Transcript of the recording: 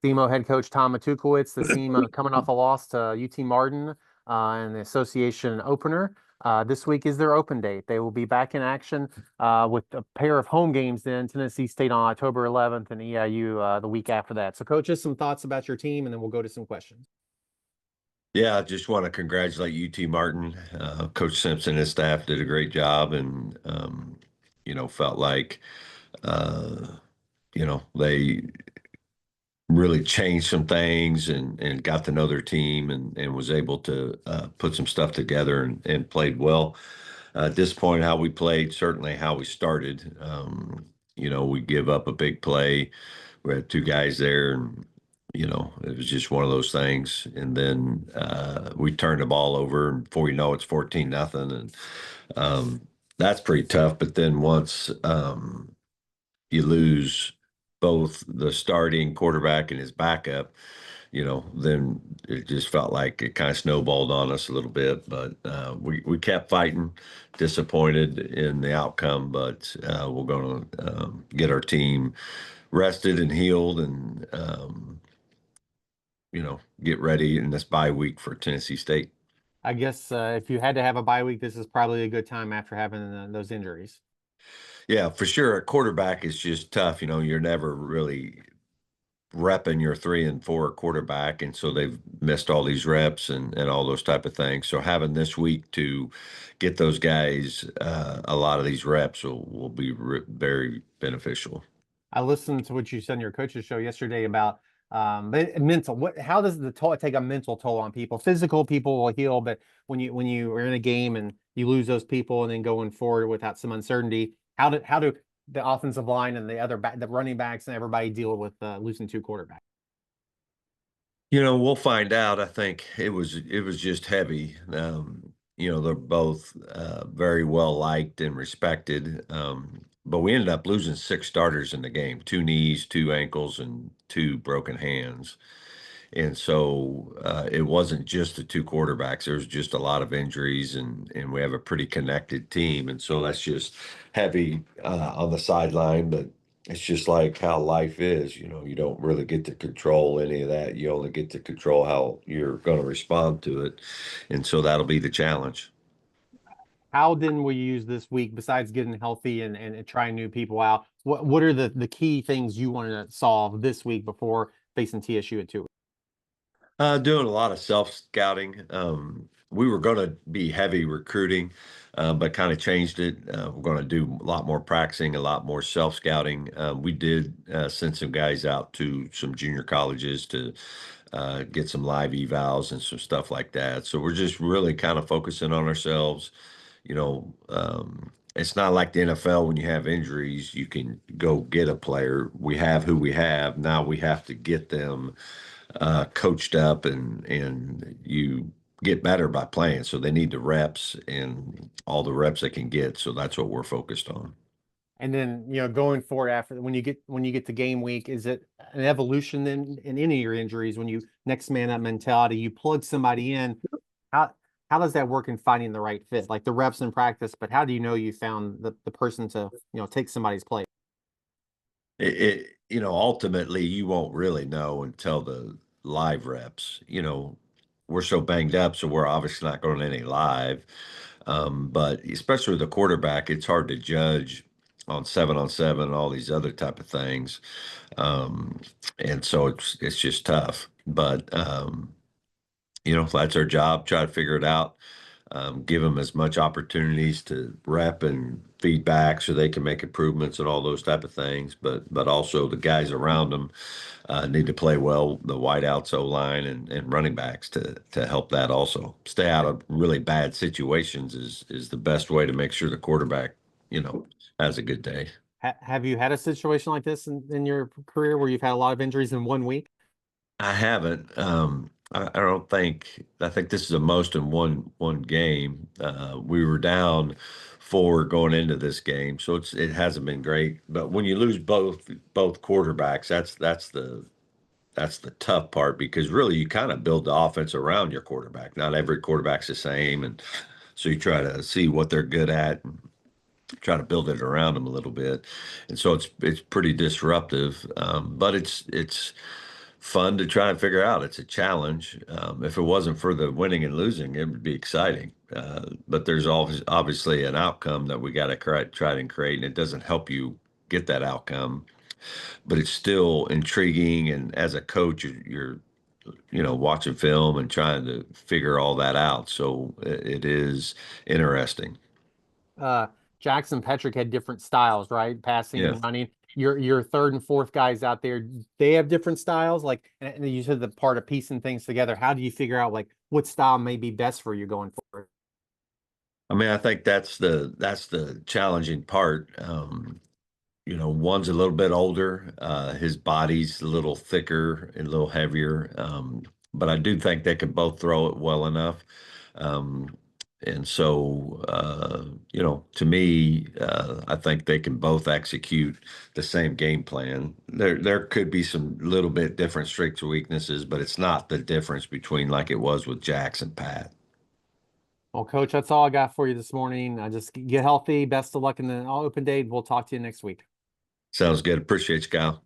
SEMO head coach Tom Matukewicz, the team coming off a loss to UT Martin in the association opener. This week is their open date. They will be back in action with a pair of home games then, Tennessee State on October 11th and EIU the week after that. So, Coach, just some thoughts about your team, and then we'll go to some questions. Yeah, I just want to congratulate UT Martin. Coach Simpson and his staff did a great job, and felt like they really changed some things and got to know their team and was able to put some stuff together and played well. Disappointed how we played, certainly how we started. We give up a big play. We had two guys there, and it was just one of those things. And then we turned the ball over, and before you know it's 14-0, and that's pretty tough. But then once you lose both the starting quarterback and his backup, then it just felt like it kind of snowballed on us a little bit. But we kept fighting, disappointed in the outcome, but we're going to get our team rested and healed and, get ready in this bye week for Tennessee State. I guess if you had to have a bye week, this is probably a good time after having those injuries. Yeah, for sure. A quarterback is just tough. You're never really repping your 3 and 4 quarterback, and so they've missed all these reps and all those type of things. So having this week to get those guys a lot of these reps will be very beneficial. I listened to what you said in your coach's show yesterday about mental. How does the toll take a mental toll on people? Physical people will heal, but when you are in a game and you lose those people and then going forward without some uncertainty, how do the offensive line and the running backs and everybody deal with losing two quarterbacks? We'll find out. I think it was just heavy. They're both very well liked and respected. But we ended up losing 6 starters in the game, 2 knees, 2 ankles, and 2 broken hands. And so it wasn't just the 2 quarterbacks. There was just a lot of injuries, and we have a pretty connected team. And so that's just heavy on the sideline. But it's just like how life is. You don't really get to control any of that. You only get to control how you're going to respond to it. And so that'll be the challenge. How then will you use this week besides getting healthy and trying new people out? What are the key things you want to solve this week before facing TSU at 2? Doing a lot of self-scouting. We were going to be heavy recruiting, but kind of changed it. We're going to do a lot more practicing, a lot more self-scouting. We did send some guys out to some junior colleges to get some live evals and some stuff like that. So we're just really kind of focusing on ourselves. It's not like the NFL when you have injuries, you can go get a player. We have who we have. Now we have to get them coached up, and you get better by playing. So they need the reps and all the reps they can get. So that's what we're focused on. And then, going forward after when you get to game week, is it an evolution then in any of your injuries when you next man up mentality, you plug somebody in? How does that work in finding the right fit? Like the reps in practice, but how do you know you found the person to, take somebody's place? Ultimately you won't really know until the live reps. We're so banged up, so we're obviously not going any live. But especially with the quarterback, it's hard to judge on 7-on-7 and all these other type of things. And so it's just tough. But that's our job, try to figure it out. Give them as much opportunities to rep and feedback so they can make improvements and all those type of things. But also the guys around them need to play well, the wideouts, O-line, and running backs to help that also. Stay out of really bad situations is the best way to make sure the quarterback, has a good day. Have you had a situation like this in your career where you've had a lot of injuries in 1 week? I haven't. I don't think. I think this is the most in one game. We were down 4 going into this game, so it hasn't been great. But when you lose both quarterbacks, that's the tough part, because really you kind of build the offense around your quarterback. Not every quarterback's the same, and so you try to see what they're good at and try to build it around them a little bit. And so it's pretty disruptive, but it's fun to try and figure out. It's a challenge. If it wasn't for the winning and losing, it would be exciting. But there's always obviously an outcome that we got to try and create, and it doesn't help you get that outcome, but it's still intriguing. And as a coach, you're watching film and trying to figure all that out. So it is interesting. uh Jackson Petrick had different styles, right? Passing Yeah. and running. Your third and fourth guys out there, they have different styles. Like, and you said the part of piecing things together. How do you figure out like what style may be best for you going forward? I mean, I think that's the challenging part. One's a little bit older. His body's a little thicker and a little heavier. But I do think they can both throw it well enough. Um, and so, to me, I think they can both execute the same game plan. There could be some little bit different strengths or weaknesses, but it's not the difference between like it was with Jax and Pat. Well, coach, that's all I got for you this morning. Just get healthy. Best of luck in the all open day. We'll talk to you next week. Sounds good. Appreciate you, Kyle.